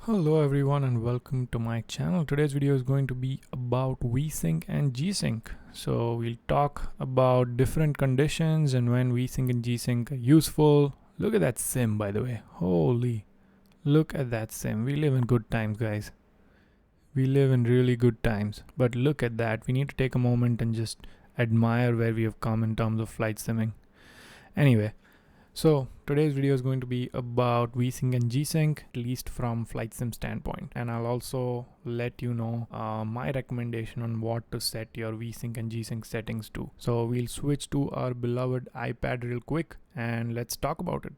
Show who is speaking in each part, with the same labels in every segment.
Speaker 1: Hello everyone and welcome to my channel. Today's video is going to be about Vsync and Gsync. So we'll talk about different conditions and when Vsync and Gsync are useful. Look at that sim, by the way. Holy, look at that sim. We live in good times, guys. We live in really good times. But look at that. We need to take a moment and just admire where we have come in terms of flight simming. Anyway, so today's video is going to be about Vsync and Gsync, at least from flight sim standpoint, and I'll also let you know my recommendation on what to set your Vsync and Gsync settings to. So we'll switch to our beloved iPad real quick and let's talk about it.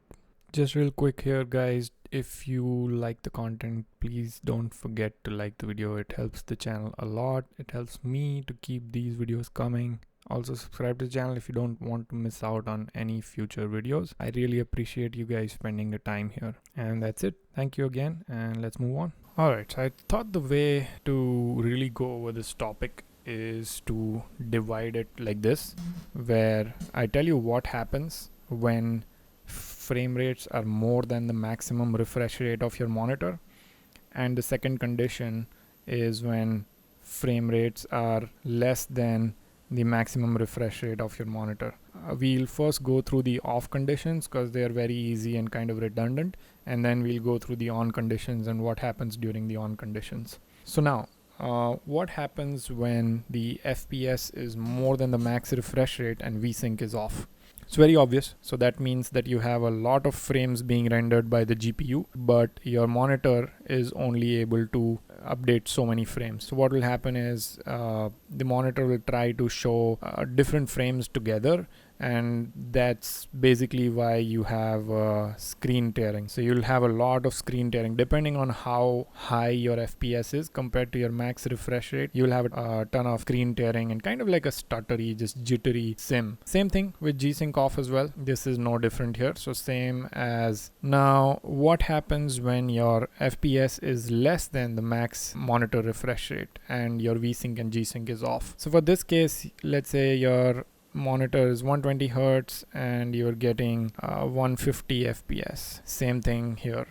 Speaker 1: Just real quick here, guys, if you like the content, please don't forget to like the video. It helps the channel a lot. It helps me to keep these videos coming. Also subscribe to the channel if you don't want to miss out on any future videos. I really appreciate you guys spending the time here. And that's it. Thank you again and let's move on. Alright, so I thought the way to really go over this topic is to divide it like this, where I tell you what happens when frame rates are more than the maximum refresh rate of your monitor, and the second condition is when frame rates are less than the maximum refresh rate of your monitor. We'll first go through the off conditions because they are very easy and kind of redundant, and then we'll go through the on conditions and what happens during the on conditions. So now what happens when the FPS is more than the max refresh rate and Vsync is off? It's very obvious. So that means that you have a lot of frames being rendered by the GPU, but your monitor is only able to update so many frames. So what will happen is the monitor will try to show different frames together, and that's basically why you have screen tearing. So you'll have a lot of screen tearing depending on how high your FPS is compared to your max refresh rate. You'll have a ton of screen tearing and kind of like a stuttery, just jittery sim. Same thing with Gsync off as well. This is no different here. So same as now. What happens when your FPS is less than the max monitor refresh rate and your Vsync and Gsync is off? So for this case, let's say your monitor is 120 Hz and you're getting 150 FPS. Same thing here.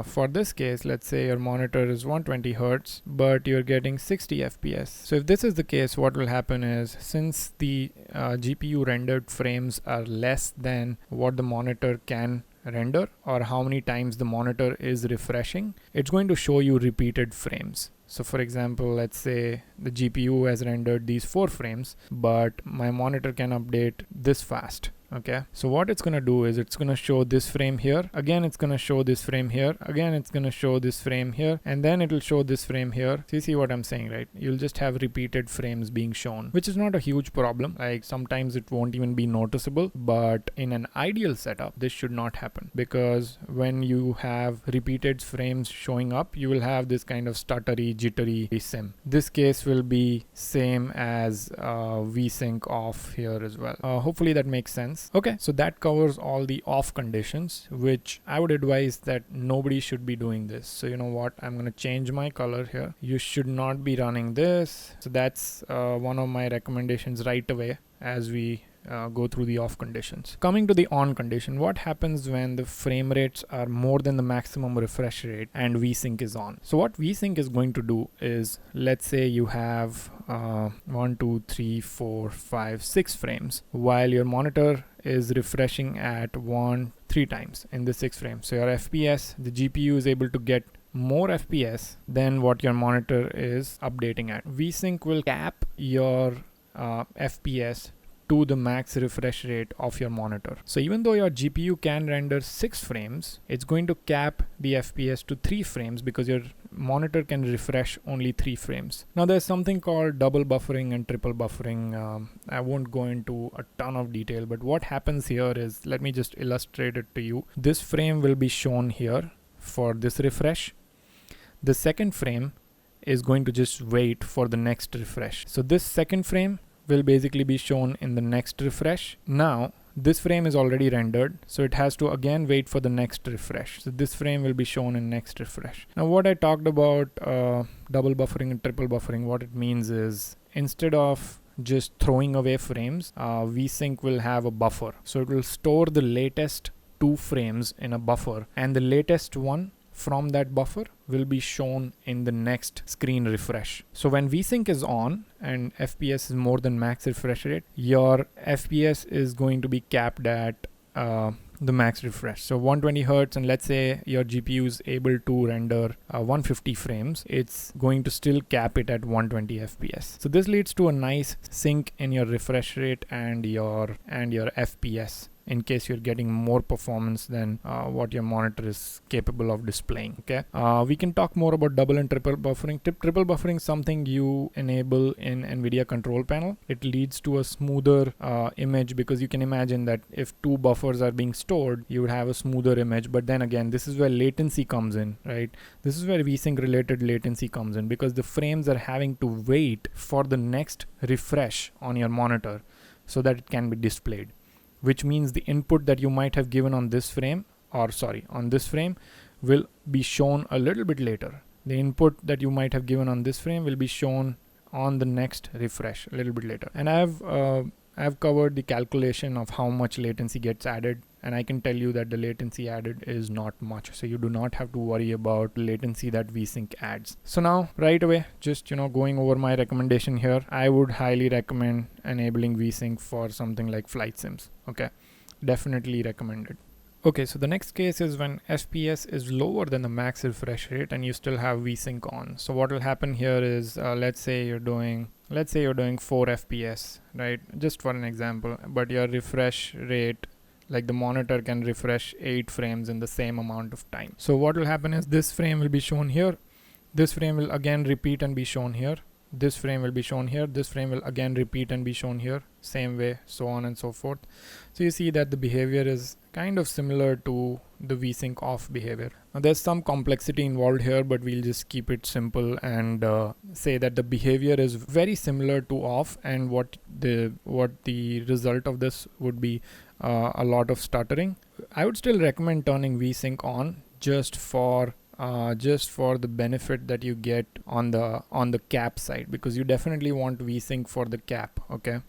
Speaker 1: For this case, let's say your monitor is 120 Hz but you're getting 60 FPS. So if this is the case, what will happen is, since the GPU rendered frames are less than what the monitor can render or how many times the monitor is refreshing, it's going to show you repeated frames. So for example, let's say the GPU has rendered these 4 frames, but my monitor can update this fast. Okay, so what it's gonna do is it's gonna show this frame here, again it's gonna show this frame here, again it's gonna show this frame here, and then it'll show this frame here. So you see what I'm saying, right? You'll just have repeated frames being shown, which is not a huge problem. Like sometimes it won't even be noticeable, but in an ideal setup this should not happen, because when you have repeated frames showing up, you will have this kind of stuttery, jittery sim. This case will be same as Vsync off here as well. Hopefully that makes sense. Okay, so that covers all the off conditions, which I would advise that nobody should be doing this. So you know what, I'm gonna change my color here. You should not be running this. So that's one of my recommendations right away as we go through the off conditions. Coming to the on condition, what happens when the frame rates are more than the maximum refresh rate and Vsync is on? So what Vsync is going to do is, let's say you have 1, 2, 3, 4, 5, 6 frames while your monitor is refreshing at 3 times in the 6 frames. So your FPS, the GPU is able to get more FPS than what your monitor is updating at. Vsync will cap your FPS to the max refresh rate of your monitor. So even though your GPU can render 6 frames, it's going to cap the FPS to 3 frames because your monitor can refresh only 3 frames. Now there's something called double buffering and triple buffering. I won't go into a ton of detail, but what happens here is, let me just illustrate it to you. This frame will be shown here for this refresh. The second frame is going to just wait for the next refresh. So this second frame will basically be shown in the next refresh. Now this frame is already rendered, so it has to again wait for the next refresh. So this frame will be shown in next refresh. Now what I talked about double buffering and triple buffering, what it means is, instead of just throwing away frames, Vsync will have a buffer. So it will store the latest 2 frames in a buffer, and the latest one from that buffer will be shown in the next screen refresh. So when Vsync is on and FPS is more than max refresh rate, your FPS is going to be capped at the max refresh. So 120 Hertz, and let's say your GPU is able to render 150 frames, it's going to still cap it at 120 FPS. So this leads to a nice sync in your refresh rate and your FPS, in case you're getting more performance than what your monitor is capable of displaying. Okay, we can talk more about double and triple buffering. Triple buffering is something you enable in NVIDIA control panel. It leads to a smoother image, because you can imagine that if two buffers are being stored, you would have a smoother image. But then again, this is where latency comes in, right? This is where Vsync related latency comes in, because the frames are having to wait for the next refresh on your monitor so that it can be displayed, which means the input that you might have given on this frame, on this frame, will be shown a little bit later. The input that you might have given on this frame will be shown on the next refresh a little bit later. And I've covered the calculation of how much latency gets added, and I can tell you that the latency added is not much. So you do not have to worry about latency that Vsync adds. So now right away, just going over my recommendation here, I would highly recommend enabling Vsync for something like flight sims. Okay, definitely recommended. Okay, so the next case is when FPS is lower than the max refresh rate and you still have Vsync on. So what will happen here is, let's say you're doing 4 FPS, right? Just for an example, but your refresh rate, like the monitor can refresh 8 frames in the same amount of time. So what will happen is this frame will be shown here. This frame will again repeat and be shown here. This frame will be shown here. This frame will again repeat and be shown here. Same way, so on and so forth. So you see that the behavior is kind of similar to the Vsync off behavior. Now there's some complexity involved here, but we'll just keep it simple and say that the behavior is very similar to off, and what the result of this would be a lot of stuttering. I would still recommend turning Vsync on just for the benefit that you get on the cap side, because you definitely want Vsync for the cap. Okay,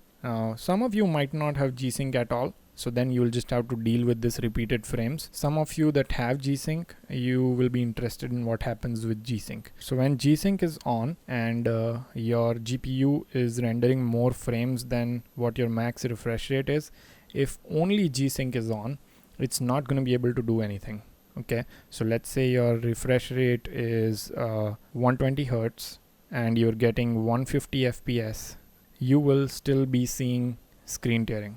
Speaker 1: some of you might not have Gsync at all, so then you will just have to deal with this repeated frames. Some of you that have Gsync, you will be interested in what happens with Gsync. So when Gsync is on and your GPU is rendering more frames than what your max refresh rate is, if only Gsync is on, it's not going to be able to do anything. Okay, so let's say your refresh rate is 120 Hertz and you're getting 150 FPS, you will still be seeing screen tearing,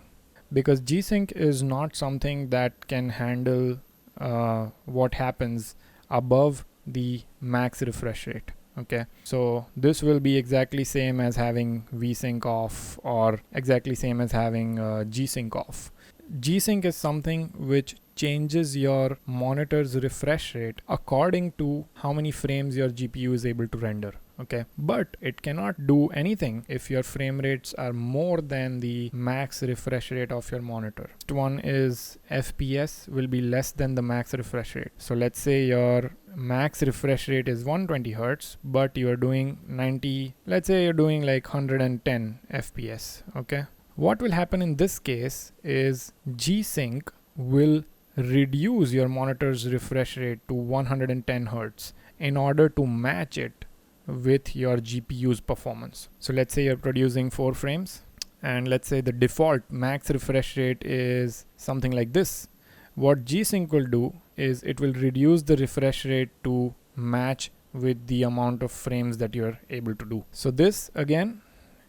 Speaker 1: because Gsync is not something that can handle what happens above the max refresh rate. Okay, so this will be exactly same as having Vsync off, or exactly same as having Gsync off. Gsync is something which changes your monitor's refresh rate according to how many frames your GPU is able to render. Okay, but it cannot do anything if your frame rates are more than the max refresh rate of your monitor. Next one is FPS will be less than the max refresh rate. So let's say your max refresh rate is 120 Hertz, but you're doing 90, let's say you're doing like 110 FPS. Okay, what will happen in this case is Gsync will reduce your monitor's refresh rate to 110 Hertz in order to match it with your GPU's performance. So let's say you're producing 4 frames, and let's say the default max refresh rate is something like this. What Gsync will do is it will reduce the refresh rate to match with the amount of frames that you're able to do. So this again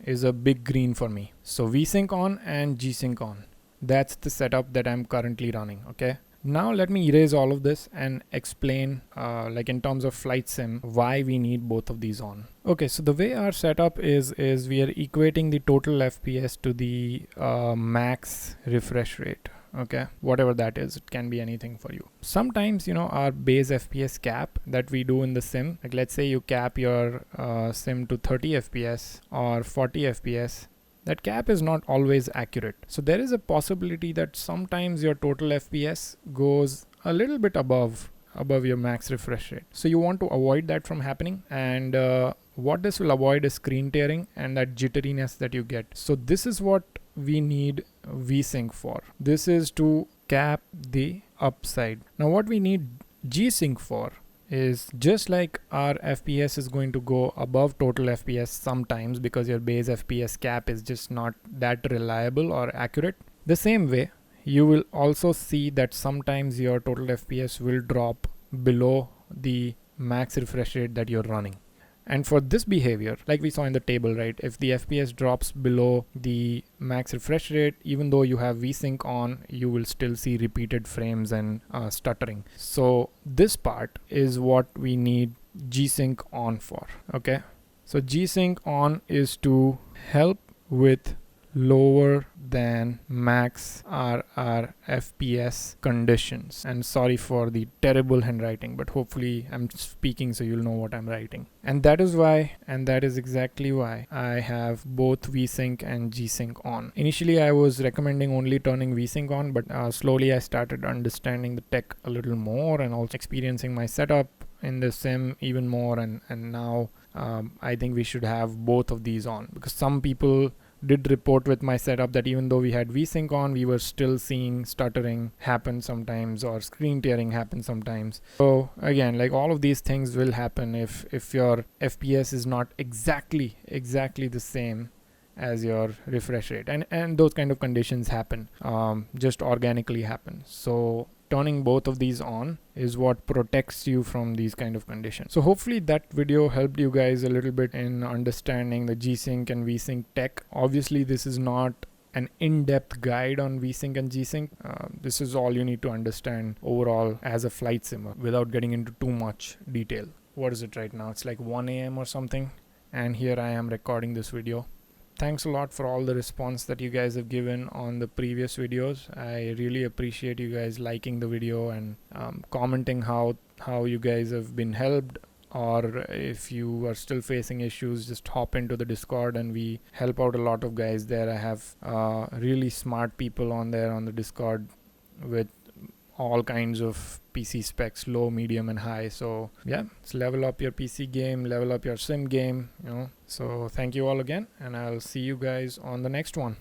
Speaker 1: is a big green for me. So Vsync on and Gsync on. That's the setup that I'm currently running. Okay, now let me erase all of this and explain like in terms of flight sim why we need both of these on. Okay, so the way our setup is we are equating the total FPS to the max refresh rate. Okay, whatever that is, it can be anything for you. Sometimes, our base FPS cap that we do in the sim, like let's say you cap your sim to 30 FPS or 40 FPS, that cap is not always accurate. So there is a possibility that sometimes your total FPS goes a little bit above your max refresh rate. So you want to avoid that from happening, and what this will avoid is screen tearing and that jitteriness that you get. So this is what we need Vsync for. This is to cap the upside. Now what we need Gsync for is just like our FPS is going to go above total FPS sometimes because your base FPS cap is just not that reliable or accurate. The same way, you will also see that sometimes your total FPS will drop below the max refresh rate that you're running. And for this behavior, like we saw in the table, right, if the FPS drops below the max refresh rate, even though you have Vsync on, you will still see repeated frames and stuttering. So this part is what we need Gsync on for. Okay, so Gsync on is to help with lower than max RR FPS conditions. And sorry for the terrible handwriting, but hopefully I'm speaking so you'll know what I'm writing. And that is why, and that is exactly why I have both Vsync and Gsync on. Initially I was recommending only turning Vsync on, but slowly I started understanding the tech a little more and also experiencing my setup in the sim even more, and now I think we should have both of these on, because some people did report with my setup that even though we had Vsync on, we were still seeing stuttering happen sometimes or screen tearing happen sometimes. So again, like, all of these things will happen if your FPS is not exactly the same as your refresh rate, and those kind of conditions happen, just organically happen. So turning both of these on is what protects you from these kind of conditions. So hopefully that video helped you guys a little bit in understanding the Gsync and Vsync tech. Obviously this is not an in-depth guide on Vsync and Gsync. This is all you need to understand overall as a flight simmer without getting into too much detail. What is it right now? It's like 1 a.m. or something, and here I am recording this video. Thanks a lot for all the response that you guys have given on the previous videos. I really appreciate you guys liking the video and commenting how you guys have been helped, or if you are still facing issues, just hop into the Discord and we help out a lot of guys there. I have really smart people on there on the Discord with all kinds of PC specs, low, medium and high. So yeah, let's level up your PC game, level up your sim game, you know. So thank you all again, and I'll see you guys on the next one.